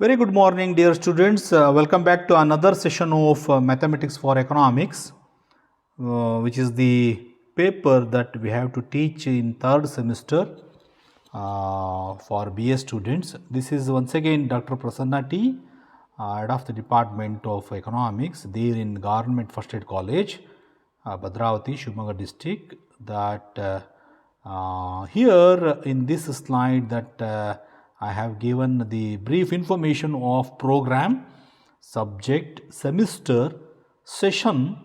Very good morning, dear students. Welcome back to another session of Mathematics for Economics, which is the paper that we have to teach in third semester for BA students. This is once again Dr. Prasanna.T, head of the Department of Economics there in Government First Aid College, Bhadravati, Shivamogga district. Here in this slide that I have given the brief information of program, subject, semester, session,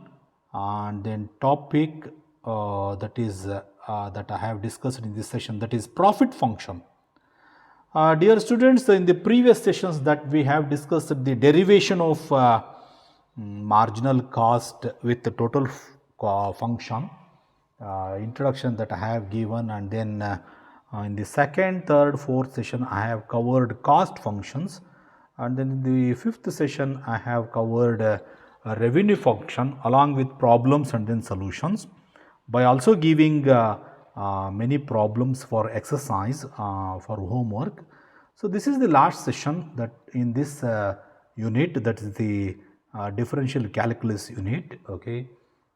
and then topic that I have discussed in this session, that is profit function. Dear students, in the previous sessions that we have discussed the derivation of marginal cost with the total function, introduction that I have given, and then in the second, third, fourth session I have covered cost functions, and then in the fifth session I have covered a revenue function along with problems and then solutions, by also giving many problems for exercise for homework. So this is the last session that in this unit, that is the differential calculus unit, okay,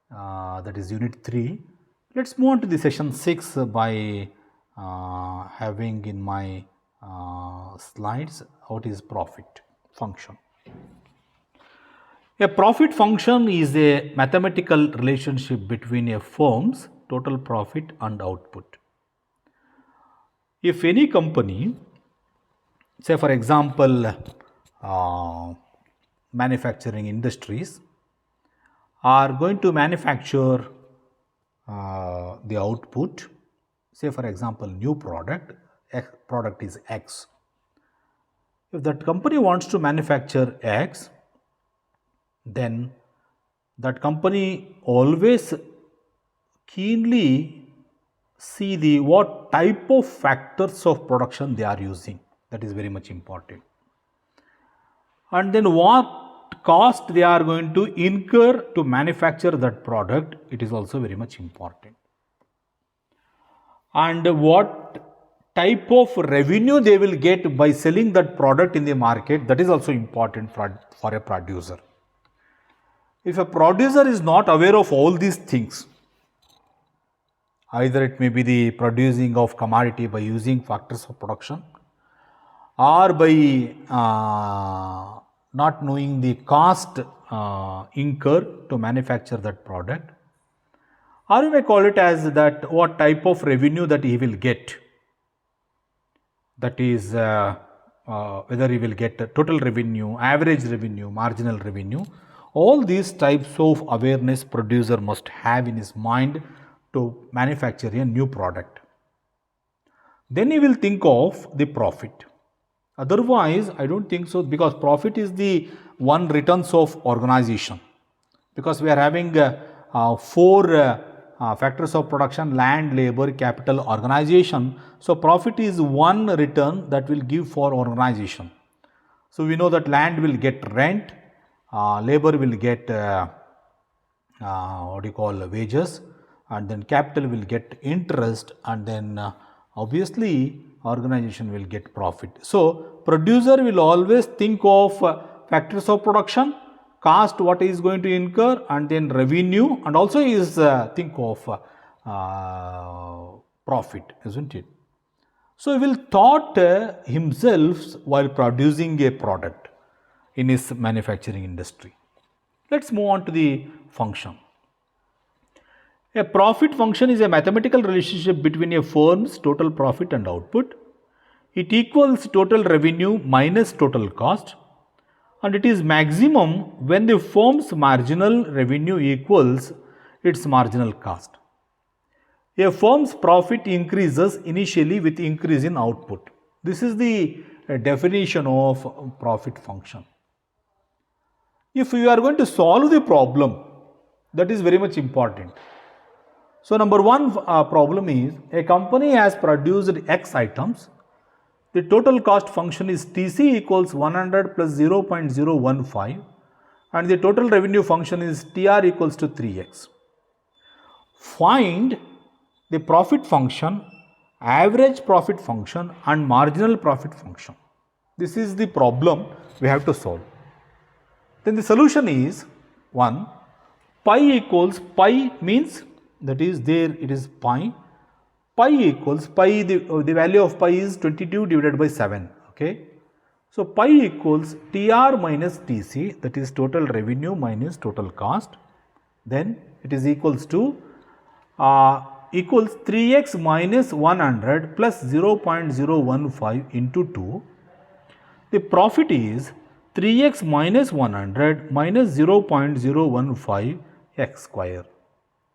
that is unit 3. Let's move on to the session 6 by having in my slides what is profit function. A profit function is a mathematical relationship between a firm's total profit and output. If any company, say for example manufacturing industries, are going to manufacture the output, say for example new product is X. If that company wants to manufacture X, then that company always keenly see the what type of factors of production they are using. That is very much important. And then what cost they are going to incur to manufacture that product, it is also very much important. And what type of revenue they will get by selling that product in the market, that is also important for a producer. If a producer is not aware of all these things, either it may be the producing of commodity by using factors of production, or by not knowing the cost incurred to manufacture that product, or you may call it as that what type of revenue that he will get, that is whether he will get total revenue, average revenue, marginal revenue. All these types of awareness producer must have in his mind to manufacture a new product. Then he will think of the profit. Otherwise, I don't think so, because profit is the one returns of organization. Because we are having 4 factors of production: land, labor, capital, organization. So profit is one return that will give for organization. So we know that land will get rent, labor will get wages, and then capital will get interest, and then obviously organization will get profit. So producer will always think of factors of production, cost what is going to incur, and then revenue, and also is think of profit, isn't it? So he will thought himself while producing a product in his manufacturing industry. Let's move on to the function. A profit function is a mathematical relationship between a firm's total profit and output. It equals total revenue minus total cost, and it is maximum when the firm's marginal revenue equals its marginal cost. A firm's profit increases initially with increase in output. This is the definition of profit function. If you are going to solve the problem, that is very much important. So number one problem is, a company has produced X items. The total cost function is TC equals 100 plus 0.015, and the total revenue function is TR equals to 3x. Find the profit function, average profit function, and marginal profit function. This is the problem we have to solve. Then the solution is 1 pi equals pi means that is there it is pi. Pi equals pi the value of pi is 22 divided by 7. Okay. So pi equals TR minus TC, that is total revenue minus total cost. Then it is equals to equals 3x minus 100 plus 0.015 into 2. The profit is 3x minus 100 minus 0.015 x square.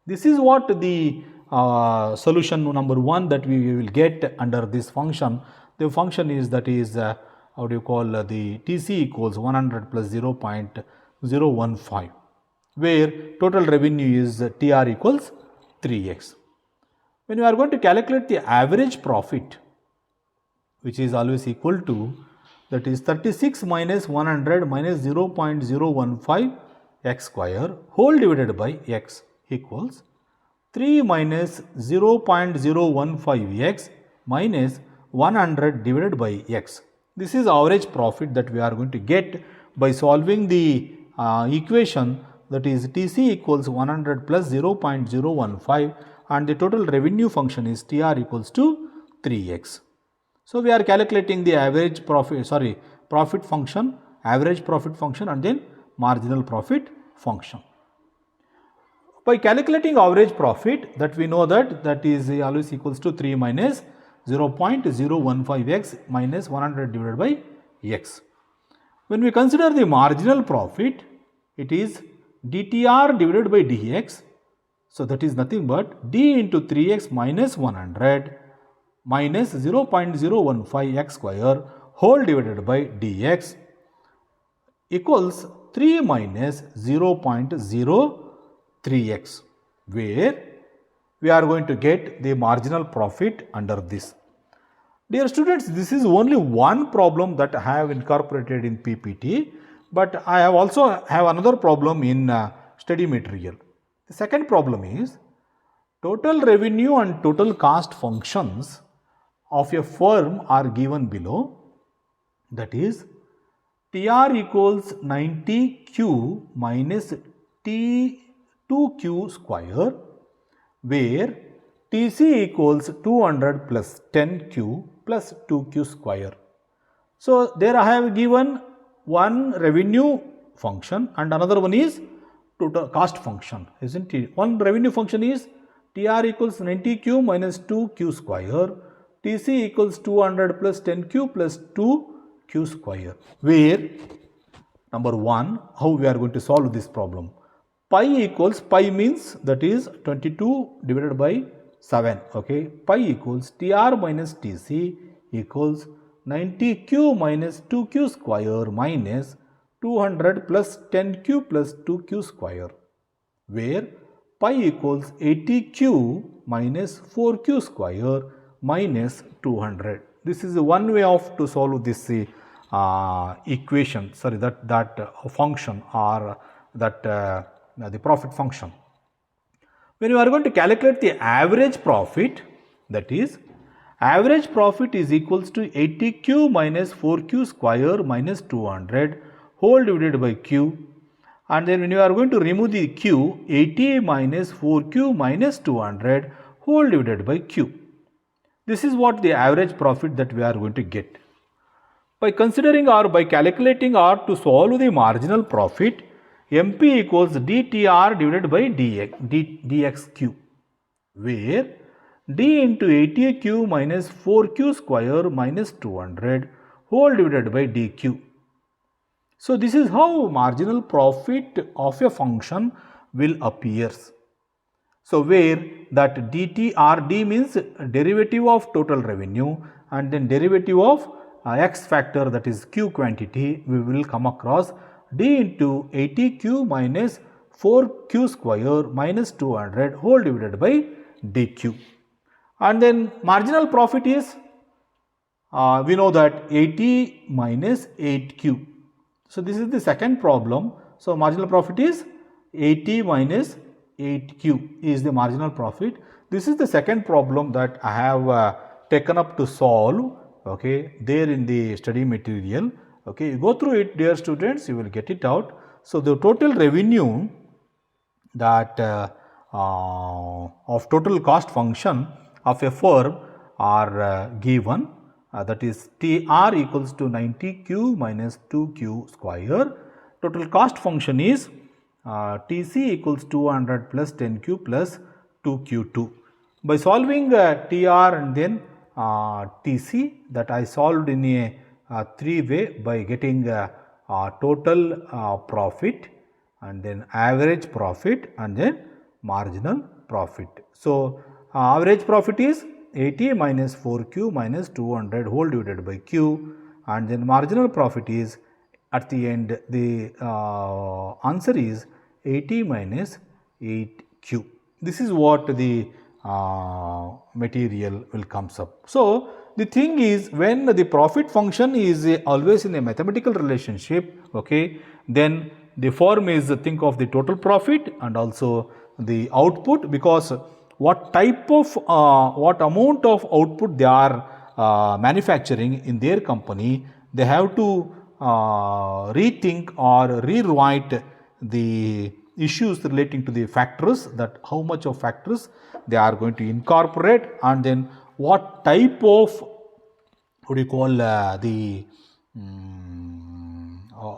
This is what the solution number 1 that we will get under this function. The function is that is how do you call the TC equals 100 plus 0.015, where total revenue is TR equals 3x. When you are going to calculate the average profit, which is always equal to, that is 36 minus 100 minus 0.015 x square whole divided by x equals 3 minus 0.015 x minus 100 divided by x. This is average profit that we are going to get by solving the equation, that is TC equals 100 plus 0.015 and the total revenue function is TR equals to 3x. So we are calculating the average profit, profit function, average profit function and then marginal profit function. By calculating average profit, that we know that is always equals to 3 minus 0.015 x minus 100 divided by x. When we consider the marginal profit, it is dTR divided by dx. So that is nothing but d into 3x minus 100 minus 0.015 x square whole divided by dx equals 3 minus 0.03x, where we are going to get the marginal profit under this. Dear students, this is only one problem that I have incorporated in PPT, but I have also have another problem in study material. The second problem is total revenue and total cost functions of a firm are given below, that is TR equals 90Q minus T2Q square, where TC equals 200 plus 10Q plus 2Q square. So there I have given one revenue function and another one is total cost function, isn't it? One revenue function is TR equals 90Q minus 2Q square, TC equals 200 plus 10Q plus 2Q square, where number 1, how we are going to solve this problem? Pi equals, pi means that is 22 divided by 7, okay. Pi equals TR minus TC equals 90Q minus 2Q square minus 200 plus 10Q plus 2Q square, where pi equals 80Q minus 4Q square minus 200. This is one way of to solve this equation, that function or that the profit function. When you are going to calculate the average profit, that is average profit is equals to 80Q minus 4Q square minus 200 whole divided by Q, and then when you are going to remove the Q, 80 minus 4Q minus 200 whole divided by Q. This is what the average profit that we are going to get. By considering or by calculating or to solve the marginal profit, MP equals dTR divided by dxQ, where d into 80Q minus 4Q square minus 200 whole divided by dq. So this is how marginal profit of a function will appear. So where that dTRD means derivative of total revenue and then derivative of x factor, that is q quantity, we will come across d into 80Q minus 4Q square minus 200 whole divided by dq. And then marginal profit is we know that 80 minus 8Q. So this is the second problem. So marginal profit is 80 minus 8Q is the marginal profit. This is the second problem that I have taken up to solve okay, there in the study material. Okay, you go through it, dear students, you will get it out. So, the total revenue that of total cost function of a firm are given, that is TR equals to 90Q minus 2Q square. Total cost function is TC equals 200 plus 10Q plus 2Q2. By solving TR and then TC, that I solved in a three-way by getting total profit and then average profit and then marginal profit. So, average profit is 80 minus 4Q minus 200 whole divided by Q, and then marginal profit is at the end the answer is 80 minus 8Q. This is what the material will comes up. So, the thing is, when the profit function is always in a mathematical relationship, okay, then the form is think of the total profit and also the output, because what type of what amount of output they are manufacturing in their company, they have to rethink or rewrite the issues relating to the factors, that how much of factors they are going to incorporate, and then what type of what do you call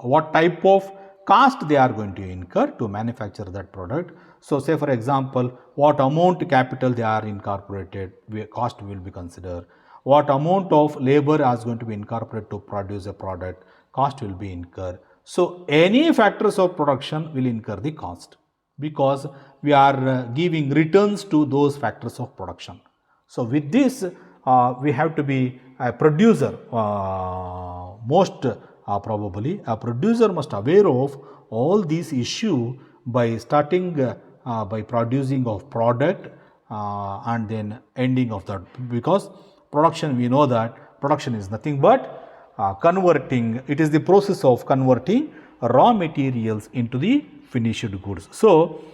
what type of cost they are going to incur to manufacture that product. So, say for example, what amount capital they are incorporated, cost will be considered. What amount of labor is going to be incorporated to produce a product, cost will be incurred. So, any factors of production will incur the cost, because we are giving returns to those factors of production. So, with this we have to be a producer, most probably a producer must aware of all these issue by starting by producing of product and then ending of that, because production, we know that production is nothing but converting, it is the process of converting raw materials into the finished goods. So,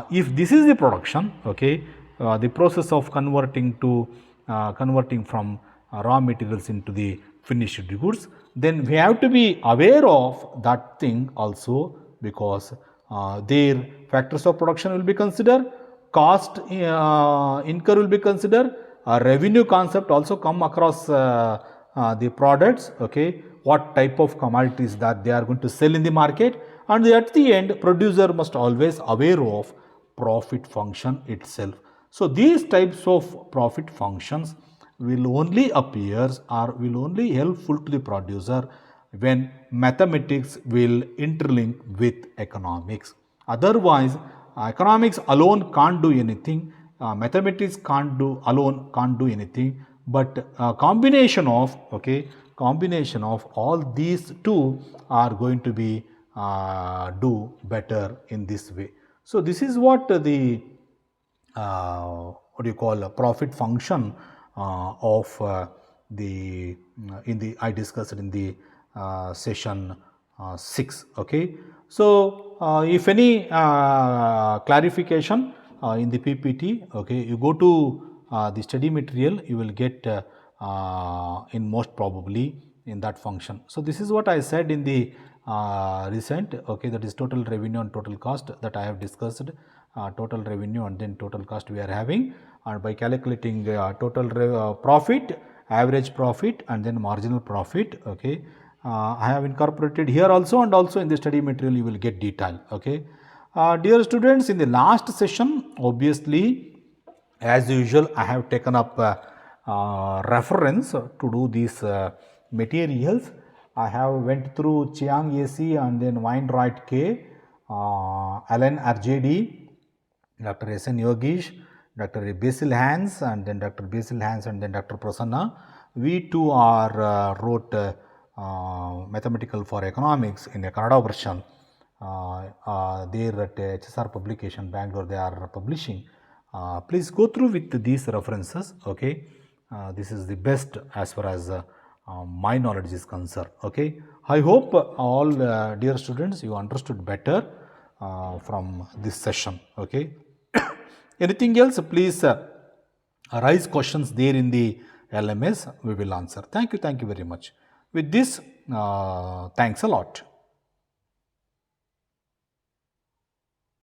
if this is the production, okay, the process of converting from raw materials into the finished goods, then we have to be aware of that thing also, because their factors of production will be considered, cost incur will be considered, revenue concept also come across the products, okay, what type of commodities that they are going to sell in the market, and at the end producer must always aware of profit function itself. So, these types of profit functions will only appear or will only helpful to the producer when mathematics will interlink with economics. Otherwise, economics alone can't do anything, mathematics can't do anything, but combination of all these two are going to be do better in this way. So, this is what the what do you call a profit function of the I discussed in the session 6. Okay. So, if any clarification in the PPT, okay, you go to the study material, you will get in most probably in that function. So, this is what I said in the recent, okay, that is total revenue and total cost that I have discussed. Total revenue and then total cost we are having, and by calculating total profit, average profit and then marginal profit, okay, I have incorporated here also, and also in the study material you will get detail. Okay, dear students, in the last session, obviously as usual I have taken up reference to do these materials. I have went through Chiang AC and then Wainwright K, Alan RJD, Dr. S.N. Yogesh, Dr. Basil Hans, and then Dr. Basil Hans, and then Dr. Prasanna. We too are wrote mathematical for economics in a Kannada version. There at HSR publication, Bangalore, they are publishing. Please go through with these references. Okay, this is the best as far as my knowledge is concerned. Okay, I hope all dear students you understood better from this session. Okay. Anything else, please raise questions there in the LMS we will answer. Thank you very much. With this, thanks a lot.